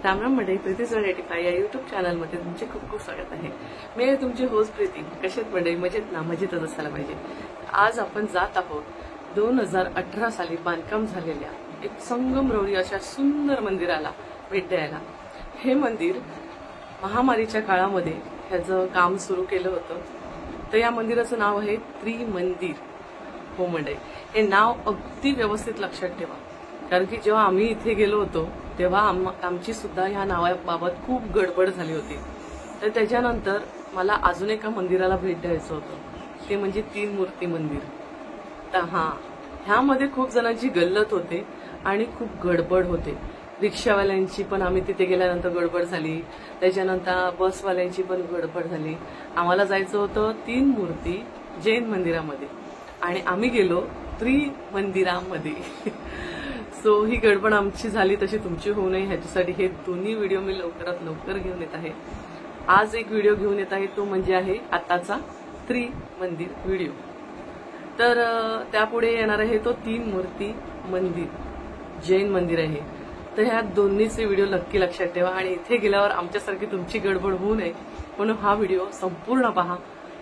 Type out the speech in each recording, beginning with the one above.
रामराम मंडळी, प्रीती 85 या युट्यूब चॅनलमध्ये तुमचे खूप खूप स्वागत आहे. मी आहे तुमची होस्ट प्रीती. कशात मंडळी? मजेत ना? मजेतच असायला पाहिजे. आज आपण जात आहोत 2018 साली बांधकाम झालेल्या एक संगमरवरी अशा सुंदर मंदिराला भेट द्यायला. हे मंदिर महामारीच्या काळामध्ये ह्याचं काम सुरू केलं होतं. तर या मंदिराचं नाव आहे त्रिमंदिर. हो मंडळी, हे नाव अगदी व्यवस्थित लक्षात ठेवा, कारण की जेव्हा आम्ही इथे गेलो होतो तेव्हा आमची सुद्धा ह्या नावाबाबत खूप गडबड झाली होती. तर त्याच्यानंतर मला अजून एका मंदिराला भेट द्यायचं होतं, ते म्हणजे तीन मूर्ती मंदिर. तर ह्यामध्ये खूप जणांची गल्लत होते आणि खूप गडबड होते. रिक्षावाल्यांची पण आम्ही तिथे गेल्यानंतर गडबड झाली, त्याच्यानंतर बसवाल्यांची पण गडबड झाली. आम्हाला जायचं होतं तीन मूर्ती जैन मंदिरामध्ये आणि आम्ही गेलो त्रिमंदिरामध्ये. सो ही गडबड आमची झाली, तशी तुमची होऊ नये ह्याच्यासाठी हे दोन्ही व्हिडिओ मी लवकरात लवकर घेऊन येत आहे. आज एक व्हिडिओ घेऊन येत आहे, तो म्हणजे आहे आताचा त्रिमंदिर व्हिडिओ. तर त्यापुढे येणार आहे तो तीन मूर्ती मंदिर, जैन मंदिर आहे. तर ह्या दोन्हीचे व्हिडिओ नक्की लक्षात ठेवा आणि इथे गेल्यावर आमच्यासारखी तुमची गडबड होऊ नये म्हणून हा व्हिडिओ संपूर्ण पहा.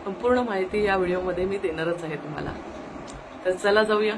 संपूर्ण माहिती या व्हिडिओमध्ये मी देणारच आहे तुम्हाला. तर चला जाऊया.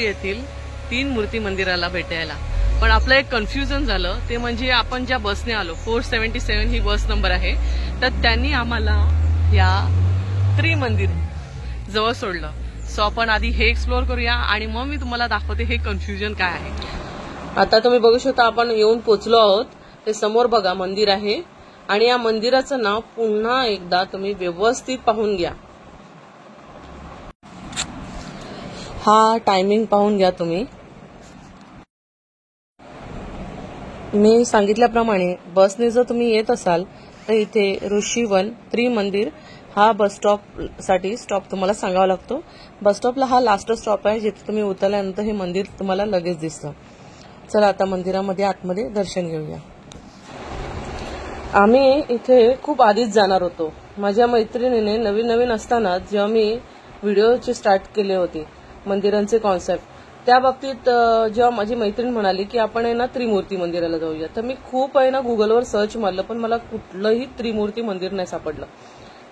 येथील तीन मूर्ती मंदिराला भेटायला. पण आपलं एक कन्फ्युजन झालं, ते म्हणजे आपण ज्या बसने आलो 477 ही बस नंबर आहे, तर त्यांनी आम्हाला या त्रिमंदिर जवळ सोडलं. सो आपण आधी हे एक्सप्लोअर करूया आणि मग मी तुम्हाला दाखवते हे कन्फ्युजन काय आहे. आता तुम्ही बघू शकता आपण येऊन पोचलो आहोत. ते समोर बघा मंदिर आहे आणि या मंदिराचं नाव पुन्हा एकदा तुम्ही व्यवस्थित पाहून घ्या. हा टायमिंग पाहून घ्या तुम्ही. मी सांगितल्याप्रमाणे बसने जर तुम्ही येत असाल तर इथे ऋषीवन त्रिमंदिर हा बस स्टॉप साठी स्टॉप तुम्हाला सांगावा लागतो. बस स्टॉपला हा लास्ट स्टॉप आहे, जिथे तुम्ही उतरल्यानंतर हे मंदिर तुम्हाला लगेच दिसतं. चला आता मंदिरामध्ये आतमध्ये दर्शन घेऊया. आम्ही इथे खूप आधीच जाणार होतो. माझ्या मैत्रिणीने नवीन नवीन असताना जेव्हा मी व्हिडिओची स्टार्ट केले होते मंदिरांचे कॉन्सेप्ट, त्या बाबतीत जेव्हा माझी मैत्रीण म्हणाली की आपण आहे ना त्रिमूर्ती मंदिराला जाऊया, तर मी खूप आहे ना गुगलवर सर्च मारलं, पण मला कुठलंही त्रिमूर्ती मंदिर नाही सापडलं.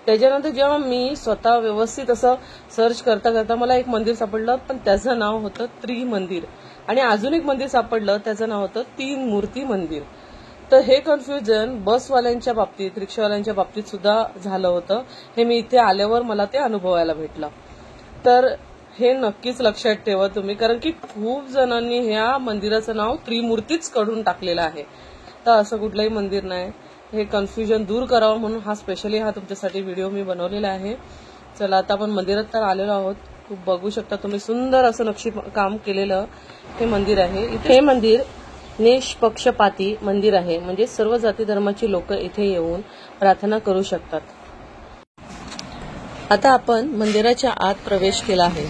त्याच्यानंतर जेव्हा मी स्वतः व्यवस्थित असं सर्च करता करता मला एक मंदिर सापडलं, पण त्याचं नाव होतं त्रिमंदिर. आणि अजून एक मंदिर सापडलं, त्याचं नाव होतं तीन मूर्ती मंदिर. तर हे कन्फ्युजन बसवाल्यांच्या बाबतीत, रिक्षावाल्यांच्या बाबतीत सुद्धा झालं होतं. हे मी इथे आल्यावर मला ते अनुभवायला भेटलं. तर हे नक्कीच लक्षात ठेवा तुम्ही, कारण की खूप जणांनी ह्या मंदिराचं नाव त्रिमूर्तीच काढून टाकलेलं आहे. तर असं कुठलंही मंदिर नाही. हे कन्फ्युजन दूर करावं म्हणून हा स्पेशली तुमच्यासाठी व्हिडिओ मी बनवलेला आहे. चला आता आपण मंदिरात तर आलेलो आहोत. खूप बघू शकता तुम्ही, सुंदर असं नक्षी काम केलेलं हे मंदिर आहे. हे मंदिर निष्पक्षपाती मंदिर आहे, म्हणजे सर्व जाती धर्माची लोक इथे येऊन प्रार्थना करू शकतात. आता आपण मंदिराच्या आत प्रवेश केला आहे.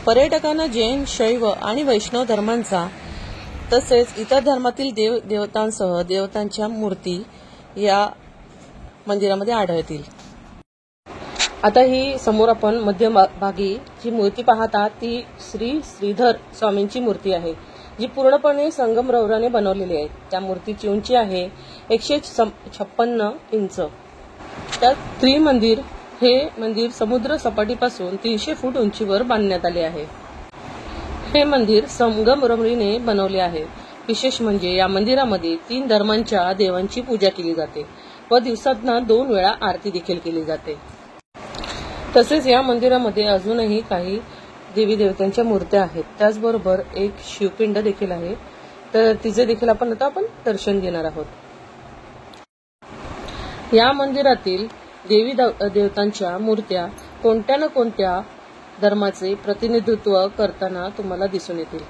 पर्यटकांना जैन, शैव आणि वैष्णव धर्मांचा तसेच इतर धर्मातील देवतांसह देवतांच्या मूर्ती या मंदिरामध्ये आढळतील. आता ही समोर आपण मध्यभागी जी मूर्ती पाहता ती श्री श्रीधर स्वामींची मूर्ती आहे, जी पूर्णपणे संगमरवराने बनवलेली आहे. त्या मूर्तीची उंची आहे 156 इंच. त्या त्रिमंदिर हे मंदिर समुद्र सपाटीपासून 300 फूट उंचीवर बांधण्यात आले आहे. हे मंदिर संगमरवरीने बनवले आहे। विशेष म्हणजे या मंदिरामध्ये 3 धर्मांच्या देवांची पूजा केली जाते व दिवसातनं 2 वेळा आरती देखील केली जाते। तसेच या मंदिरामध्ये अजूनही काही देवी देवतांच्या मूर्त्या आहेत। त्याचबरोबर एक शिवपिंड देखील आहे, तर तिचे देखील आपण दर्शन घेणार आहोत। या मंदिरातील देवी देवतांच्या मूर्त्या कोणत्या ना कोणत्या धर्माचे प्रतिनिधित्व करताना तुम्हाला दिसून येतील।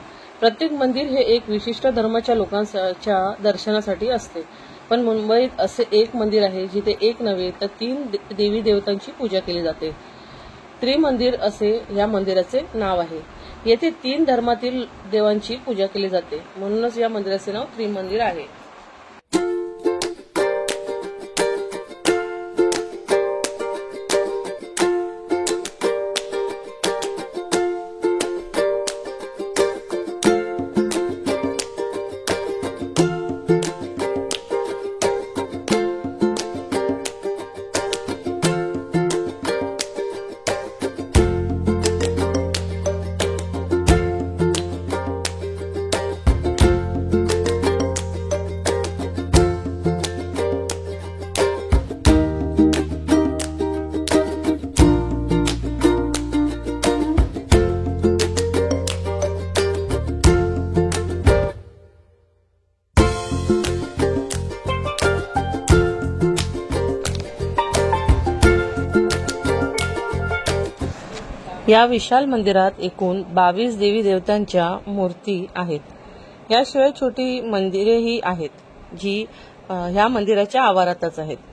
प्रत्येक मंदिर हे एक विशिष्ट धर्माच्या लोकांच्या दर्शनासाठी असते, पण मुंबईत असे एक मंदिर आहे जिथे एक नव्हे तर 3 देवी देवतांची पूजा केली जाते। त्रिमंदिर असे या मंदिराचे नाव आहे। येथे 3 धर्मातील देवांची पूजा केली जाते, म्हणूनच या मंदिराचे नाव त्रिमंदिर आहे। या विशाल मंदिरात एकूण 22 देवी देवतांच्या मूर्ती आहेत। याशिवाय छोटी मंदिरेही आहेत जी ह्या मंदिराच्या आवारातच आहेत।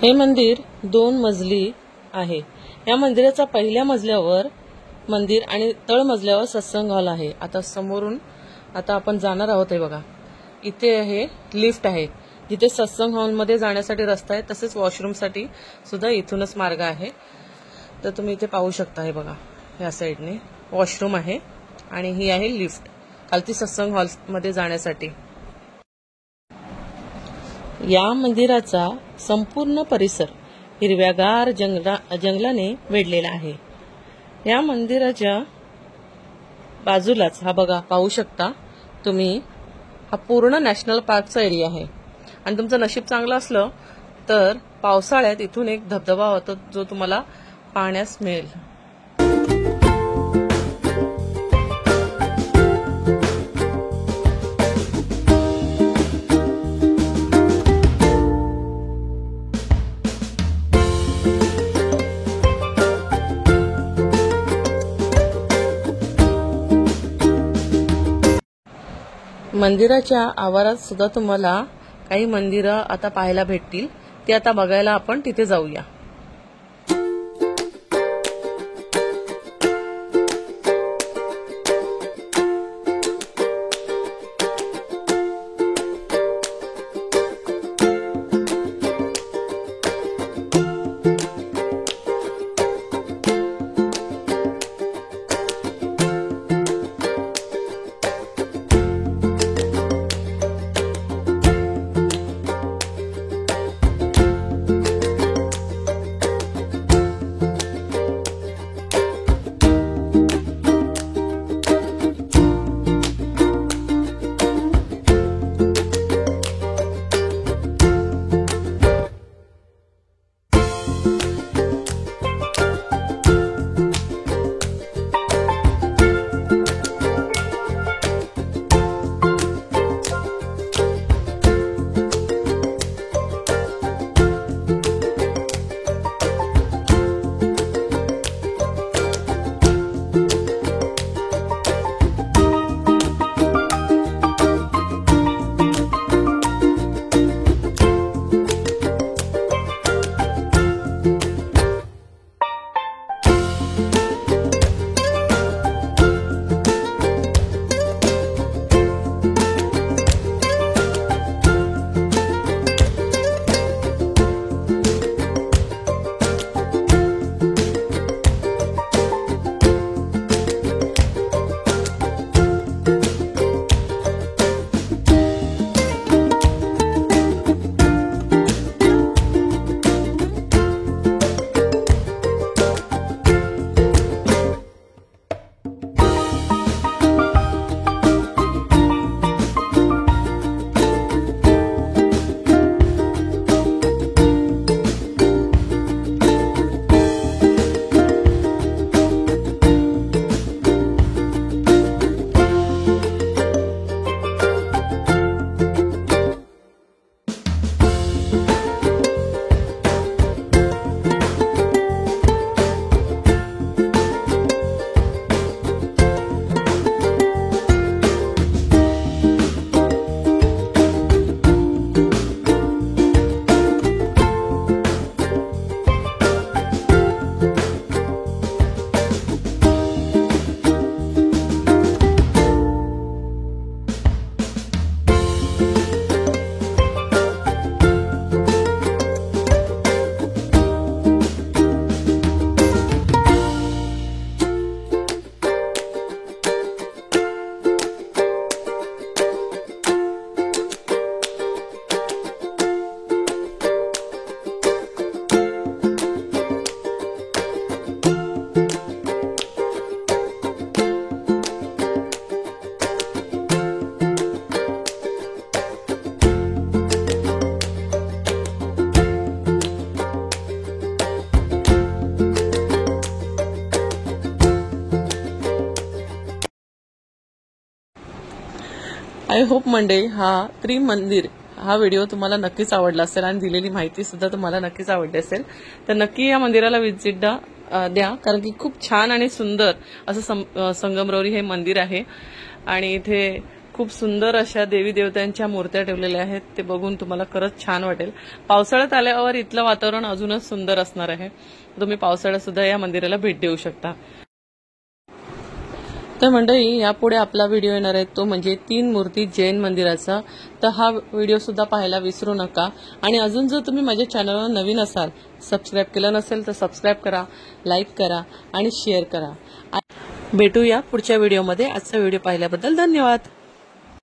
हे मंदिर 2 मजली आहे। या मंदिराच्या पहिल्या मजल्यावर मंदिर आणि तळमजल्यावर सत्संग हॉल आहे। आता समोरून आपण जाणार आहोत। हे बघा, इथे आहे लिफ्ट आहे जिथे सत्संग हॉल मध्ये जाण्यासाठी रस्ता आहे, तसेच वॉशरूम साठी सुद्धा इथूनच मार्ग आहे। तर तुम्ही इथे पाहू शकता, हे बघा या साइडने वॉशरूम आहे आणि ही आहे लिफ्ट खालती सत्संग हॉल मध्ये जाण्यासाठी। या मंदिराचा संपूर्ण परिसर हिरव्यागार जंगलाने वेढलेला आहे। या मंदिराच्या बाजूलाच हा बघा पाहू शकता तुम्ही, हा पूर्ण नॅशनल पार्कचा एरिया आहे आणि तुमचं नशीब चांगलं असलं तर पावसाळ्यात इथून एक धबधबा होतो जो तुम्हाला पाहण्यास मिळेल। मंदिराच्या आवारात सुद्धा तुम्हाला काही मंदिरं आता पाहायला भेटतील, ते आता बघायला आपण तिथे जाऊया। आय होप मंडळी हा त्रिमंदिर हा व्हिडिओ तुम्हाला नक्कीच आवडला असेल आणि दिलेली माहिती सुद्धा तुम्हाला नक्कीच आवडली असेल. तर नक्की या मंदिराला व्हिजिट द्या, कारण की खूप छान आणि सुंदर असं संगमरवरी हे मंदिर आहे आणि इथे खूप सुंदर अशा देवी देवतांच्या मूर्त्या ठेवलेल्या आहेत. ते बघून तुम्हाला खरंच छान वाटेल. पावसाळ्यात आल्यावर इथलं वातावरण अजूनच सुंदर असणार आहे. तुम्ही पावसाळ्यात सुद्धा या मंदिराला भेट देऊ शकता. तर मंडळी यापुढे आपला व्हिडिओ येणार आहे तो म्हणजे 3 मूर्ती जैन मंदिराचा. तर हा व्हिडिओ सुद्धा पाहायला विसरू नका. आणि अजून जर तुम्ही माझ्या चॅनलवर नवीन असाल, सबस्क्राईब केलं नसेल तर सबस्क्राईब करा, लाईक करा आणि शेअर करा. भेटूया पुढच्या व्हिडिओमध्ये. आजचा व्हिडिओ पाहिल्याबद्दल धन्यवाद.